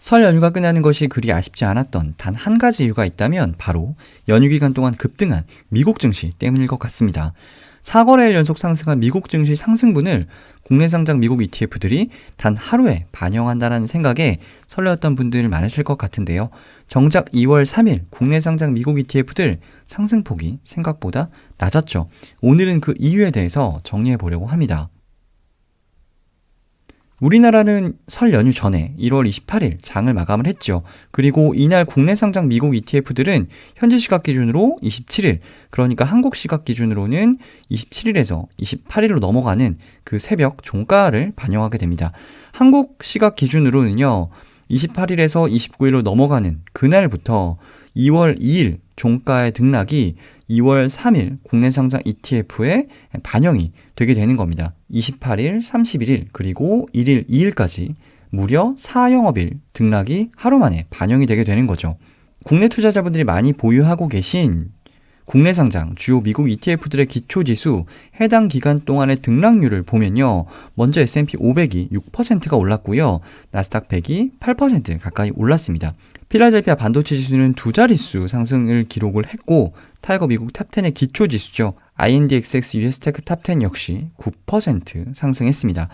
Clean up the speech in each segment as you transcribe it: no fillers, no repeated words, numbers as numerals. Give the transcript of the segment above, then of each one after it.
설 연휴가 끝나는 것이 그리 아쉽지 않았던 단 한 가지 이유가 있다면 바로 연휴 기간 동안 급등한 미국 증시 때문일 것 같습니다. 4거래일 연속 상승한 미국 증시 상승분을 국내 상장 미국 ETF들이 단 하루에 반영한다는 생각에 설레었던 분들 많으실 것 같은데요. 정작 2월 3일 국내 상장 미국 ETF들 상승폭이 생각보다 낮았죠. 오늘은 그 이유에 대해서 정리해 보려고 합니다. 우리나라는 설 연휴 전에 1월 28일 장을 마감을 했죠. 그리고 이날 국내 상장 미국 ETF들은 현지 시각 기준으로 27일, 그러니까 한국 시각 기준으로는 27일에서 28일로 넘어가는 그 새벽 종가를 반영하게 됩니다. 한국 시각 기준으로는요, 28일에서 29일로 넘어가는 그날부터 2월 2일 종가의 등락이 2월 3일 국내 상장 ETF에 반영이 되게 되는 겁니다. 28일, 31일, 그리고 1일, 2일까지 무려 4영업일 등락이 하루 만에 반영이 되게 되는 거죠. 국내 투자자분들이 많이 보유하고 계신 국내 상장 주요 미국 ETF들의 기초지수 해당 기간 동안의 등락률을 보면요. 먼저 S&P 500이 6%가 올랐고요. 나스닥 100이 8% 가까이 올랐습니다. 필라델피아 반도체 지수는 두 자릿수 상승을 기록을 했고 타이거 미국 탑10의 기초지수죠. INDXX US테크 탑10 역시 9% 상승했습니다.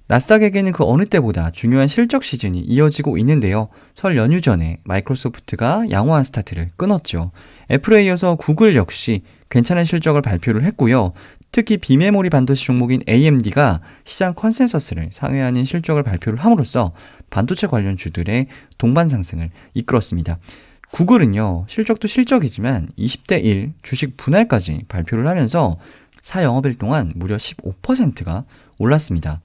나스닥에게는 그 어느 때보다 중요한 실적 시즌이 이어지고 있는데요. 설 연휴 전에 마이크로소프트가 양호한 스타트를 끊었죠. 애플에 이어서 구글 역시 괜찮은 실적을 발표를 했고요. 특히 비메모리 반도체 종목인 AMD가 시장 컨센서스를 상회하는 실적을 발표를 함으로써 반도체 관련 주들의 동반 상승을 이끌었습니다. 구글은요, 실적도 실적이지만 20대 1 주식 분할까지 발표를 하면서 4영업일 동안 무려 15%가 올랐습니다.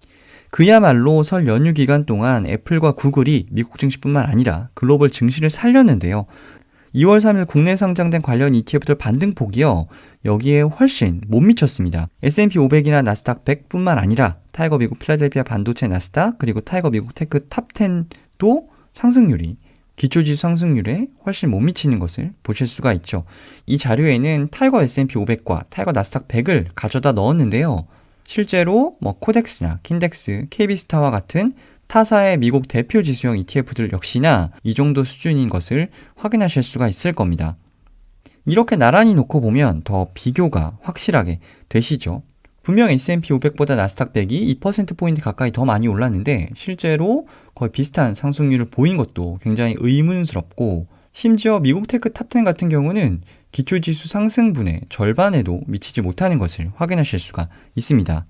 그야말로 설 연휴 기간 동안 애플과 구글이 미국 증시뿐만 아니라 글로벌 증시를 살렸는데요. 2월 3일 국내 상장된 관련 ETF들 반등폭이요, 여기에 훨씬 못 미쳤습니다. S&P 500이나 나스닥 100뿐만 아니라 타이거 미국 필라델피아 반도체 나스닥, 그리고 타이거 미국 테크 탑10도 상승률이 기초지수 상승률에 훨씬 못 미치는 것을 보실 수가 있죠. 이 자료에는 타이거 S&P 500과 타이거 나스닥 100을 가져다 넣었는데요. 실제로 코덱스나 킨덱스, KB스타와 같은 타사의 미국 대표 지수형 ETF들 역시나 이 정도 수준인 것을 확인하실 수가 있을 겁니다. 이렇게 나란히 놓고 보면 더 비교가 확실하게 되시죠. 분명 S&P 500보다 나스닥 100이 2%포인트 가까이 더 많이 올랐는데 실제로 거의 비슷한 상승률을 보인 것도 굉장히 의문스럽고, 심지어 미국 테크 탑10 같은 경우는 기초지수 상승분의 절반에도 미치지 못하는 것을 확인하실 수가 있습니다.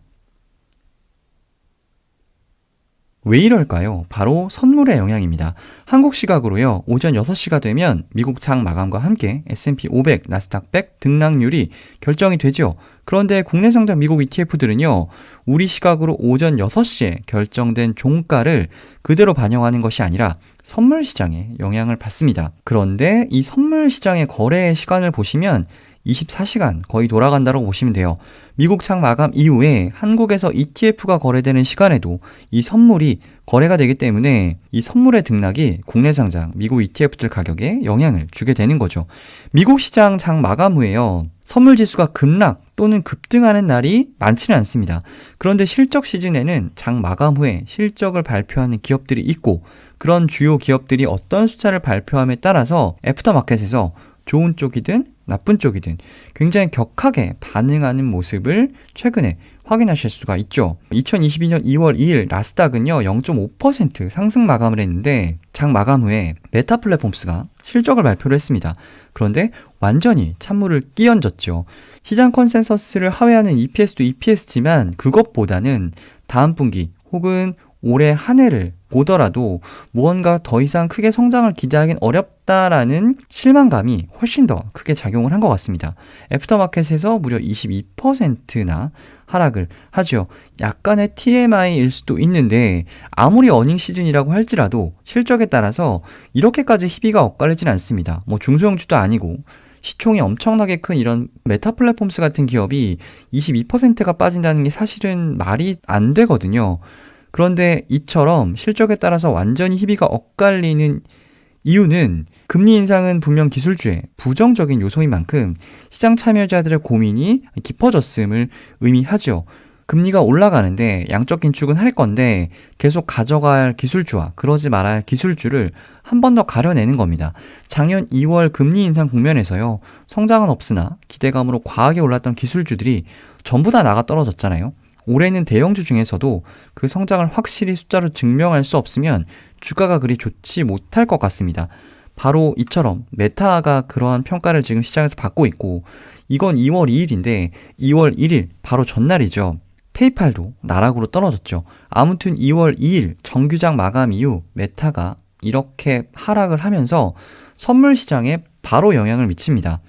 왜 이럴까요? 바로 선물의 영향입니다. 한국 시각으로요, 오전 6시가 되면 미국 장 마감과 함께 S&P 500, 나스닥 100 등락률이 결정이 되죠. 그런데 국내 상장 미국 ETF들은요, 우리 시각으로 오전 6시에 결정된 종가를 그대로 반영하는 것이 아니라 선물 시장에 영향을 받습니다. 그런데 이 선물 시장의 거래 시간을 보시면 24시간 거의 돌아간다고 보시면 돼요. 미국 장 마감 이후에 한국에서 ETF가 거래되는 시간에도 이 선물이 거래가 되기 때문에 이 선물의 등락이 국내 상장 미국 ETF들 가격에 영향을 주게 되는 거죠. 미국 시장 장 마감 후에요, 선물 지수가 급락 또는 급등하는 날이 많지는 않습니다. 그런데 실적 시즌에는 장 마감 후에 실적을 발표하는 기업들이 있고, 그런 주요 기업들이 어떤 숫자를 발표함에 따라서 애프터마켓에서 좋은 쪽이든 나쁜 쪽이든 굉장히 격하게 반응하는 모습을 최근에 확인하실 수가 있죠. 2022년 2월 2일 나스닥은요 0.5% 상승 마감을 했는데 장 마감 후에 메타 플랫폼스가 실적을 발표를 했습니다. 그런데 완전히 찬물을 끼얹었죠. 시장 컨센서스를 하회하는 EPS도 EPS지만 그것보다는 다음 분기 혹은 올해 한 해를 보더라도 무언가 더 이상 크게 성장을 기대하기는 어렵다라는 실망감이 훨씬 더 크게 작용을 한 것 같습니다. 애프터마켓에서 무려 22%나 하락을 하죠. 약간의 TMI일 수도 있는데 아무리 어닝 시즌이라고 할지라도 실적에 따라서 이렇게까지 희비가 엇갈리진 않습니다. 중소형주도 아니고 시총이 엄청나게 큰 이런 메타 플랫폼스 같은 기업이 22%가 빠진다는 게 사실은 말이 안 되거든요. 그런데 이처럼 실적에 따라서 완전히 희비가 엇갈리는 이유는 금리 인상은 분명 기술주의 부정적인 요소인 만큼 시장 참여자들의 고민이 깊어졌음을 의미하죠. 금리가 올라가는데 양적 긴축은 할 건데 계속 가져가야 할 기술주와 그러지 말아야 할 기술주를 한 번 더 가려내는 겁니다. 작년 2월 금리 인상 국면에서요. 성장은 없으나 기대감으로 과하게 올랐던 기술주들이 전부 다 나가 떨어졌잖아요. 올해는 대형주 중에서도 그 성장을 확실히 숫자로 증명할 수 없으면 주가가 그리 좋지 못할 것 같습니다. 바로 이처럼 메타가 그러한 평가를 지금 시장에서 받고 있고 이건 2월 2일인데 2월 1일 바로 전날이죠. 페이팔도 나락으로 떨어졌죠. 아무튼 2월 2일 정규장 마감 이후 메타가 이렇게 하락을 하면서 선물 시장에 바로 영향을 미칩니다.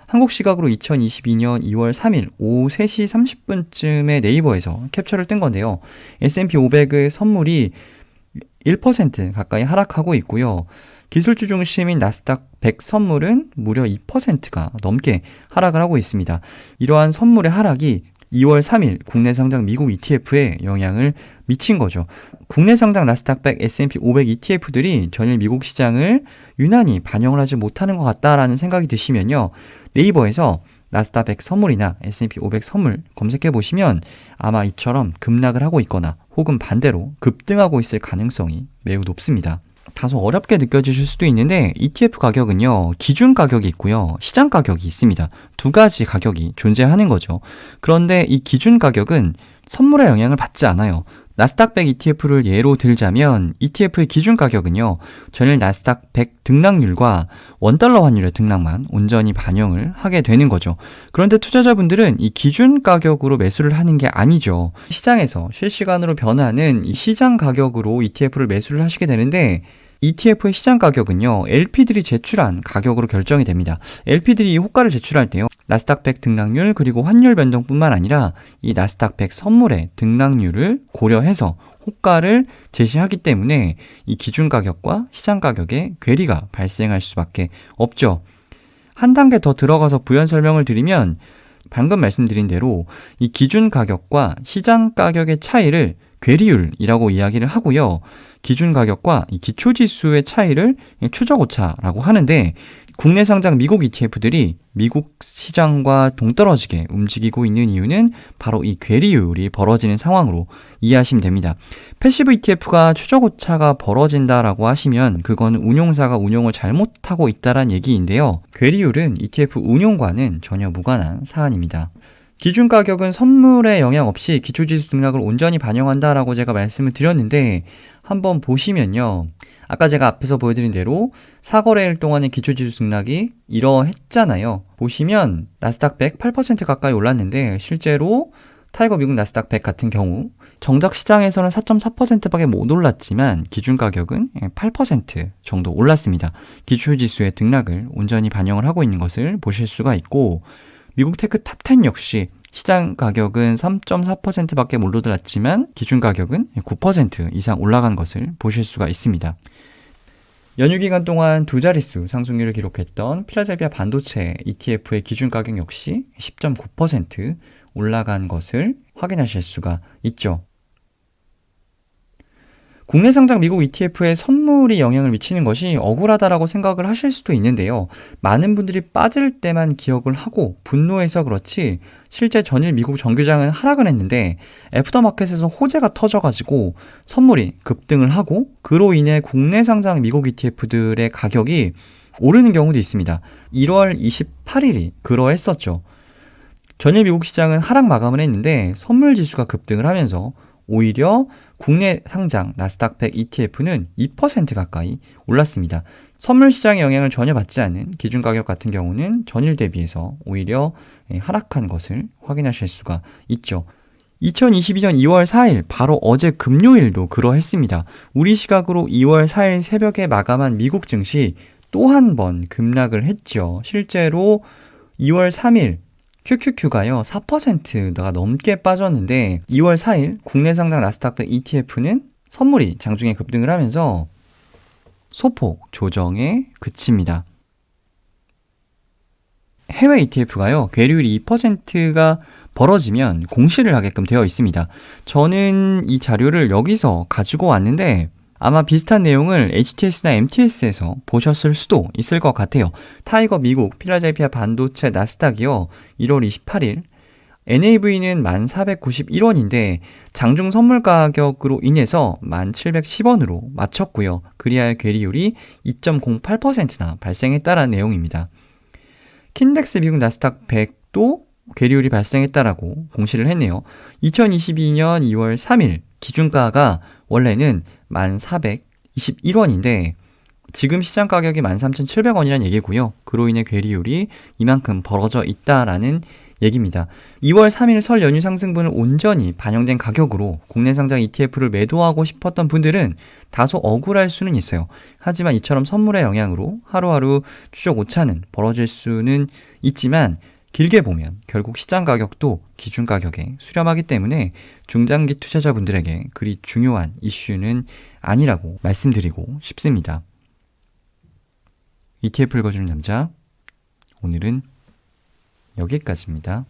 한국 시각으로 2022년 2월 3일 오후 3시 30분쯤에 네이버에서 캡처를 뜬 건데요. S&P 500의 선물이 1% 가까이 하락하고 있고요. 기술주 중심인 나스닥 100 선물은 무려 2%가 넘게 하락을 하고 있습니다. 이러한 선물의 하락이 2월 3일 국내 상장 미국 ETF에 영향을 미친 거죠. 국내 상장 나스닥 100, S&P 500 ETF들이 전일 미국 시장을 유난히 반영을 하지 못하는 것 같다라는 생각이 드시면요. 네이버에서 나스닥 100 선물이나 S&P 500 선물 검색해 보시면 아마 이처럼 급락을 하고 있거나 혹은 반대로 급등하고 있을 가능성이 매우 높습니다. 다소 어렵게 느껴지실 수도 있는데 ETF 가격은요, 기준 가격이 있고요, 시장 가격이 있습니다. 두 가지 가격이 존재하는 거죠. 그런데 이 기준 가격은 선물의 영향을 받지 않아요. 나스닥 100 ETF를 예로 들자면 ETF의 기준 가격은요, 전일 나스닥 100 등락률과 $1 환율의 등락만 온전히 반영을 하게 되는 거죠. 그런데 투자자분들은 이 기준 가격으로 매수를 하는 게 아니죠. 시장에서 실시간으로 변하는 이 시장 가격으로 ETF를 매수를 하시게 되는데 ETF의 시장 가격은요, LP들이 제출한 가격으로 결정이 됩니다. LP들이 이 호가를 제출할 때요, 나스닥 100 등락률 그리고 환율 변동뿐만 아니라 이 나스닥 100 선물의 등락률을 고려해서 호가를 제시하기 때문에 이 기준 가격과 시장 가격에 괴리가 발생할 수밖에 없죠. 한 단계 더 들어가서 부연 설명을 드리면 방금 말씀드린 대로 이 기준 가격과 시장 가격의 차이를 괴리율이라고 이야기를 하고요. 기준 가격과 이 기초지수의 차이를 추적오차라고 하는데 국내 상장 미국 ETF들이 미국 시장과 동떨어지게 움직이고 있는 이유는 바로 이 괴리율이 벌어지는 상황으로 이해하시면 됩니다. 패시브 ETF가 추적오차가 벌어진다라고 하시면 그건 운용사가 운용을 잘못하고 있다란 얘기인데요. 괴리율은 ETF 운용과는 전혀 무관한 사안입니다. 기준 가격은 선물에 영향 없이 기초지수 등락을 온전히 반영한다라고 제가 말씀을 드렸는데 한번 보시면요. 아까 제가 앞에서 보여드린 대로 4거래일 동안의 기초지수 등락이 이러했잖아요. 보시면 나스닥 100 8% 가까이 올랐는데 실제로 타이거 미국 나스닥 100 같은 경우 정작 시장에서는 4.4%밖에 못 올랐지만 기준 가격은 8% 정도 올랐습니다. 기초지수의 등락을 온전히 반영을 하고 있는 것을 보실 수가 있고 미국 테크 탑10 역시 시장 가격은 3.4%밖에 못 올랐지만 기준 가격은 9% 이상 올라간 것을 보실 수가 있습니다. 연휴 기간 동안 두 자릿수 상승률을 기록했던 필라델피아 반도체 ETF의 기준 가격 역시 10.9% 올라간 것을 확인하실 수가 있죠. 국내 상장 미국 ETF에 선물이 영향을 미치는 것이 억울하다라고 생각을 하실 수도 있는데요. 많은 분들이 빠질 때만 기억을 하고 분노해서 그렇지 실제 전일 미국 정규장은 하락을 했는데 애프터마켓에서 호재가 터져가지고 선물이 급등을 하고 그로 인해 국내 상장 미국 ETF들의 가격이 오르는 경우도 있습니다. 1월 28일이 그러했었죠. 전일 미국 시장은 하락 마감을 했는데 선물 지수가 급등을 하면서 오히려 국내 상장 나스닥 100 ETF는 2% 가까이 올랐습니다. 선물 시장의 영향을 전혀 받지 않은 기준 가격 같은 경우는 전일 대비해서 오히려 하락한 것을 확인하실 수가 있죠. 2022년 2월 4일 바로 어제 금요일도 그러했습니다. 우리 시각으로 2월 4일 새벽에 마감한 미국 증시 또 한 번 급락을 했죠. 실제로 2월 3일 QQQ가요 4%가 넘게 빠졌는데 2월 4일 국내 상장 나스닥 100 ETF는 선물이 장중에 급등을 하면서 소폭 조정에 그칩니다. 해외 ETF가요 괴리율이 2%가 벌어지면 공시를 하게끔 되어 있습니다. 저는 이 자료를 여기서 가지고 왔는데 아마 비슷한 내용을 HTS나 MTS에서 보셨을 수도 있을 것 같아요. 타이거 미국 필라델피아 반도체 나스닥이요 1월 28일 NAV는 1,491원인데 장중 선물 가격으로 인해서 1,710원으로 맞췄고요. 그리하여 괴리율이 2.08%나 발생했다라는 내용입니다. 킨덱스 미국 나스닥 100도 괴리율이 발생했다라고 공시를 했네요. 2022년 2월 3일 기준가가 원래는 1,421원인데 지금 시장 가격이 13,700원이라는 얘기고요. 그로 인해 괴리율이 이만큼 벌어져 있다라는 얘기입니다. 2월 3일 설 연휴 상승분을 온전히 반영된 가격으로 국내 상장 ETF를 매도하고 싶었던 분들은 다소 억울할 수는 있어요. 하지만 이처럼 선물의 영향으로 하루하루 추적 오차는 벌어질 수는 있지만 길게 보면 결국 시장 가격도 기준 가격에 수렴하기 때문에 중장기 투자자분들에게 그리 중요한 이슈는 아니라고 말씀드리고 싶습니다. ETF 읽어주는 남자, 오늘은 여기까지입니다.